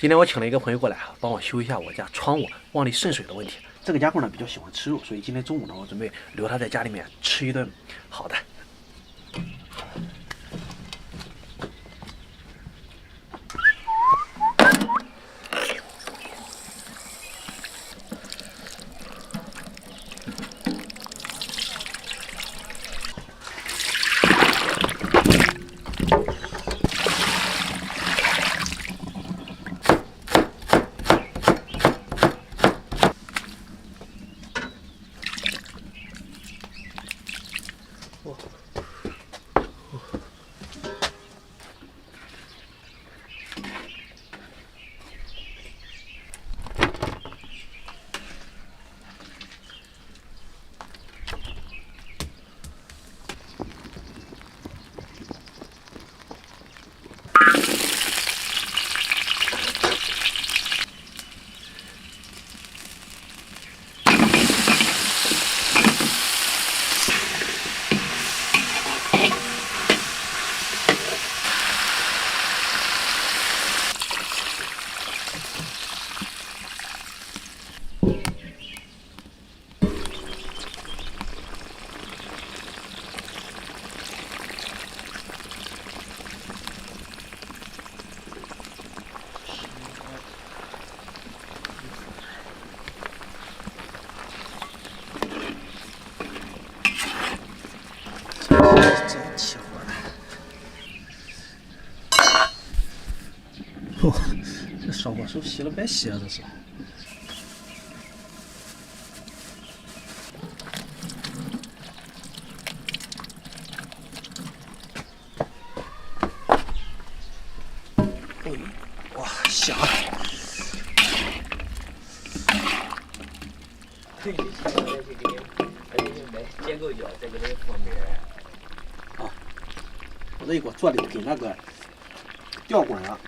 今天我请了一个朋友过来帮我修一下我家窗户往里渗水的问题。这个家伙呢比较喜欢吃肉，所以今天中午呢，我准备留他在家里面吃一顿好的。真起火了！哦，这烧火手洗了白洗啊，这是。哎，哇，香！对，结构胶这个的方面。啊，我这一锅做的跟那个吊锅啊，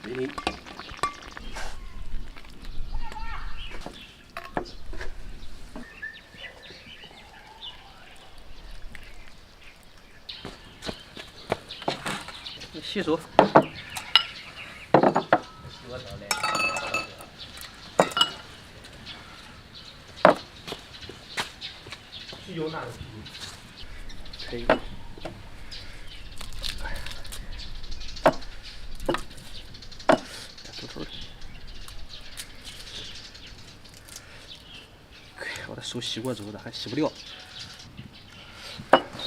没得。洗手。有哪个皮？可以。头的。我的手洗过之后，咋还洗不掉？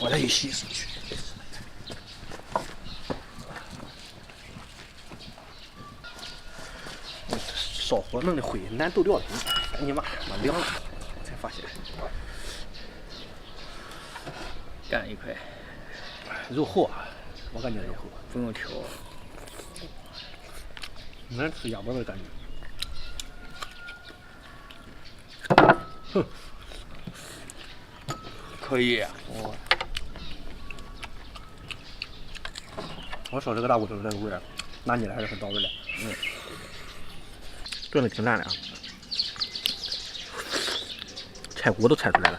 我再去洗手去。烧火弄的灰难都掉了，哎你妈，我凉了，才发现。干一块，肉厚啊，我感觉肉厚，不用挑。难吃鸭脖的感觉。哼，可以。哦，我烧这个大骨头这个味儿，拿起来还是很到位的。炖的挺烂的啊，菜骨都拆出来了。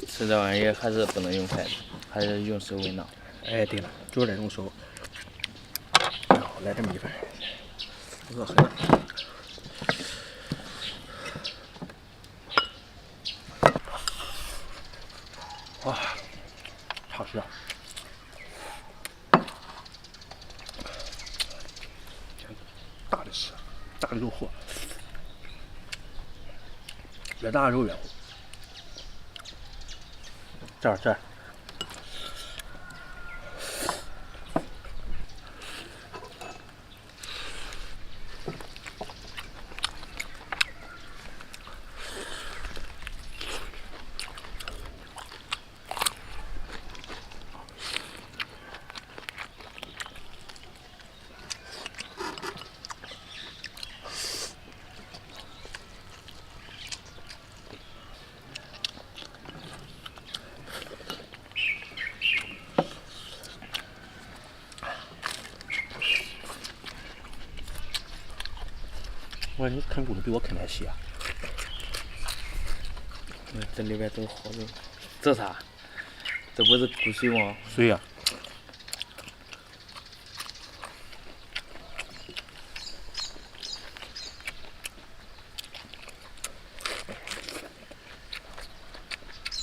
吃这玩意还是不能用筷子，还是用手为囊。哎，对了，就是得用手。然后来这么一份，饿狠了。哇，好吃啊！大的吃，大的肉厚，越大肉越厚。这儿。我说你啃骨头比我啃的还细啊！这里边都好肉。这啥？这不是苦水吗？水呀、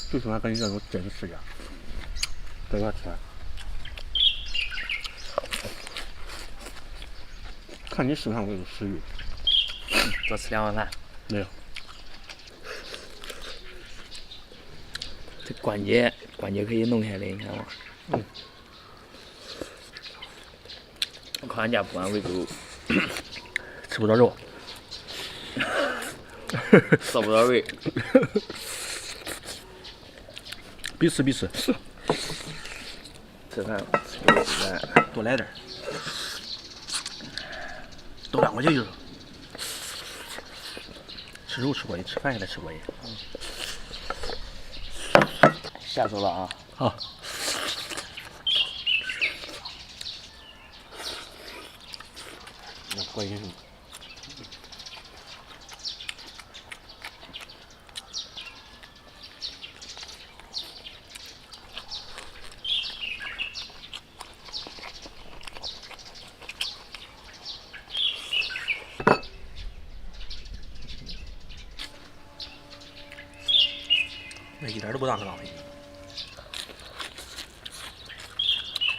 就喜欢跟你这种真实的，在一块吃。看你身上我有食欲。多吃2碗饭。没有。这关节可以弄开的，你看吗？嗯。我靠，俺家不管喂狗，吃不着肉。扫不到胃。必吃必吃。吃饭吃肉吃饭，多来点儿。都两块钱就是。吃肉吃过瘾，吃饭也得吃过瘾。下手了啊！好。那过瘾是吗？那一点都不当是浪费。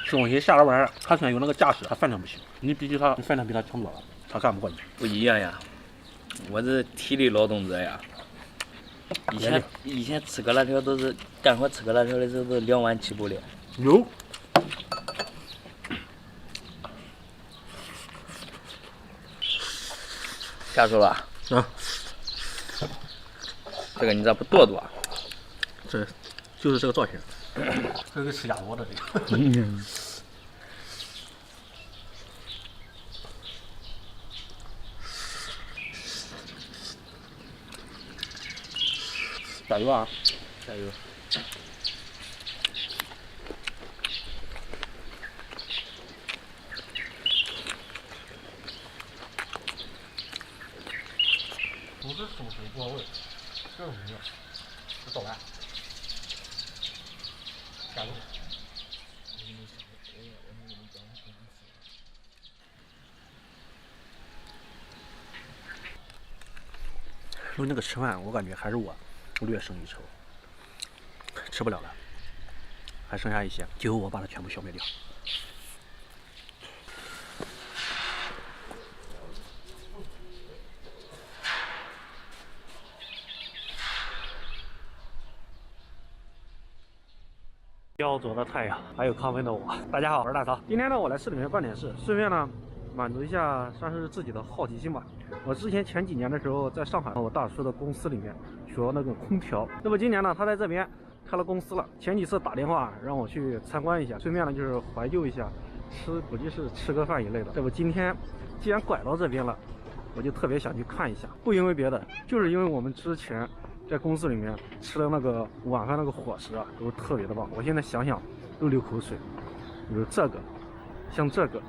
这东西下了班，他虽然有那个架势，他饭量不行，你比起他，你饭量比他强多了，他干不过你。不一样呀，我这体力劳动者呀。以前吃个辣条都是干活吃个辣条的时候都2碗起步了。有。下手了。啊。这个你咋不剁剁？这就是这个造型。这个吃鸭脖的这个。加油啊！加油！不是收水过味，这是没有，这倒完。加油！论那个吃饭，我感觉还是我略胜一筹，吃不了了，还剩下一些，就由我把它全部消灭掉。焦灼的太阳，还有亢奋的我。大家好，我是大曹。今天呢，我来市里面办点事，顺便呢满足一下算是自己的好奇心吧。我之前前几年的时候，在上海我大叔的公司里面学那个空调。那么今年呢，他在这边开了公司了。前几次打电话让我去参观一下，顺便呢就是怀旧一下，估计是吃个饭一类的。这不今天既然拐到这边了，我就特别想去看一下。不因为别的，就是因为我们之前在公司里面吃的那个晚饭那个伙食啊，都特别的棒。我现在想想都流口水。有这个，像这个，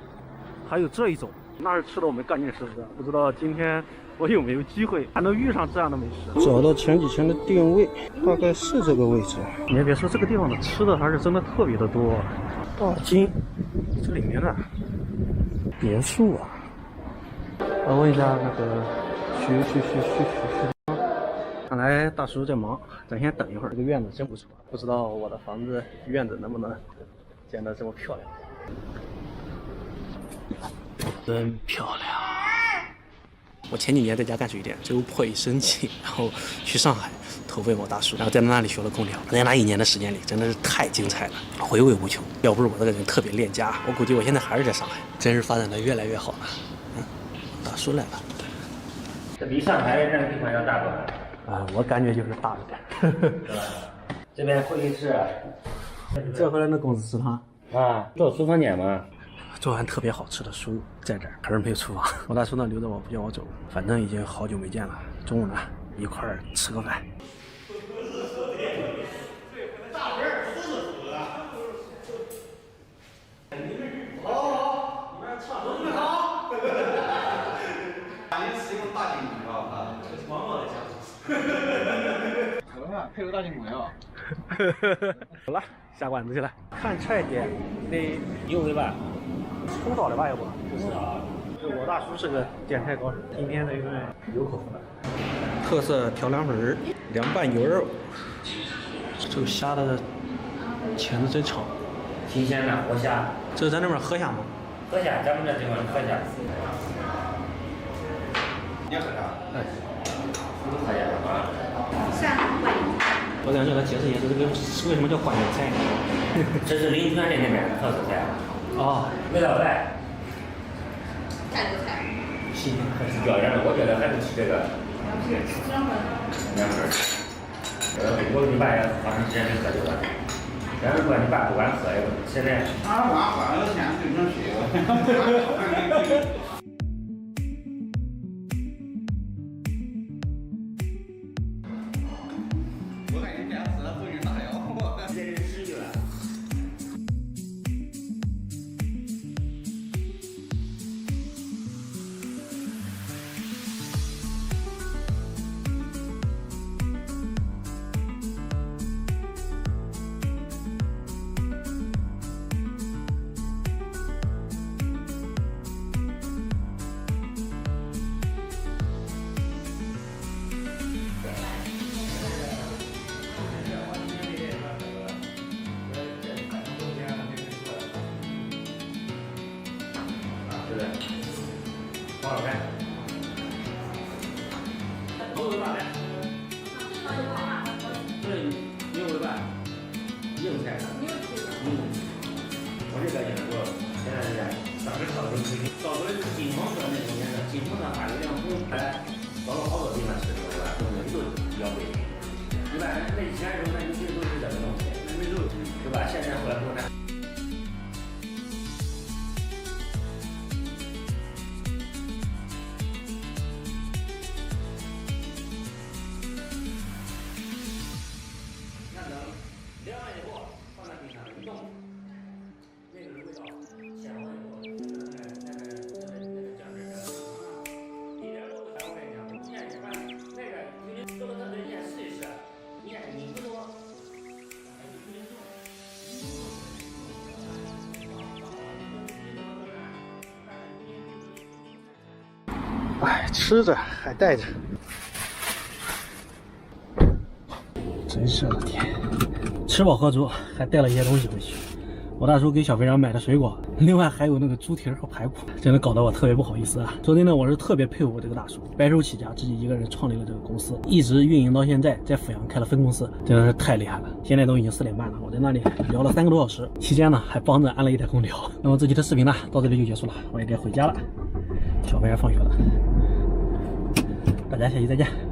还有这一种，那是吃的我们干劲十足。不知道今天我有没有机会还能遇上这样的美食。找到前几天的定位，大概是这个位置。你还别说，这个地方的吃的还是真的特别的多。大金，这里面呢，别墅啊。我问一下那个，看来大叔在忙，咱先等一会儿。这个院子真不错，不知道我的房子院子能不能建得这么漂亮。真漂亮！我前几年在家干水电，最后迫于生气，然后去上海投奔我大叔，然后在那里学了空调。在那1年的时间里，真的是太精彩了，回味无穷。要不是我这个人特别恋家，我估计我现在还是在上海，真是发展的越来越好了。大叔来了。这比上海那个地方要大多少？我感觉就是大一点。是吧？这边会议室，这回来那公司食堂啊，做厨房间嘛。做完特别好吃的食物在这儿，可是没有厨房。我大叔呢留着我不叫我走，反正已经好久没见了。中午呢一块儿吃个饭。配个大金龟啊！走了，下馆子去了。看菜点得6回吧。葱烧的吧，要不？不是啊。就我大叔是个点菜高手，今天的一顿有口福的。特色调凉粉、凉拌牛肉，这个虾的钳子真长。新鲜的活虾。这是咱那边河虾吗？河虾，咱们这地方是河虾。你要喝啥？哎，河虾啊。我感觉给他解释解释这个为什么叫关键菜呢？这是临泉的那边特色菜。哦，味道来。新鲜河虾。表演的，我觉得还是吃这个凉粉。我给你爸也花长时间没喝酒了。但是说你爸不管喝也不现在。俺娃花了钱就能睡了。我看你这样吃了不晕大药。这是10亿了。对不对？多少钱？多少钱？对，6回半，硬菜。我这个也我现在是当时炒的是找的是金黄色那种颜色，金黄色还有点红。到了好多地方吃6回半，都比较贵。一般那以前时候那其实都是这个东西，没肉是吧？现在后来多难。凉完以后放在冰箱里冻，那个味道鲜完以后，那个酱汁一点都不香。我跟你讲，不建议把那个你做个特别你也试一试，你不多。哎，吃着还带着，真是的天！吃饱喝足，还带了一些东西回去。我大叔给小肥羊买的水果，另外还有那个猪蹄儿和排骨，真的搞得我特别不好意思啊。所以呢，我是特别佩服我这个大叔，白手起家，自己一个人创立了这个公司，一直运营到现在，在阜阳开了分公司，真的是太厉害了。现在都已经4点半了，我在那里聊了3个多小时，期间呢还帮着安了一台空调。那么这期的视频呢到这里就结束了，我也该回家了。小肥羊放学了，大家下期再见。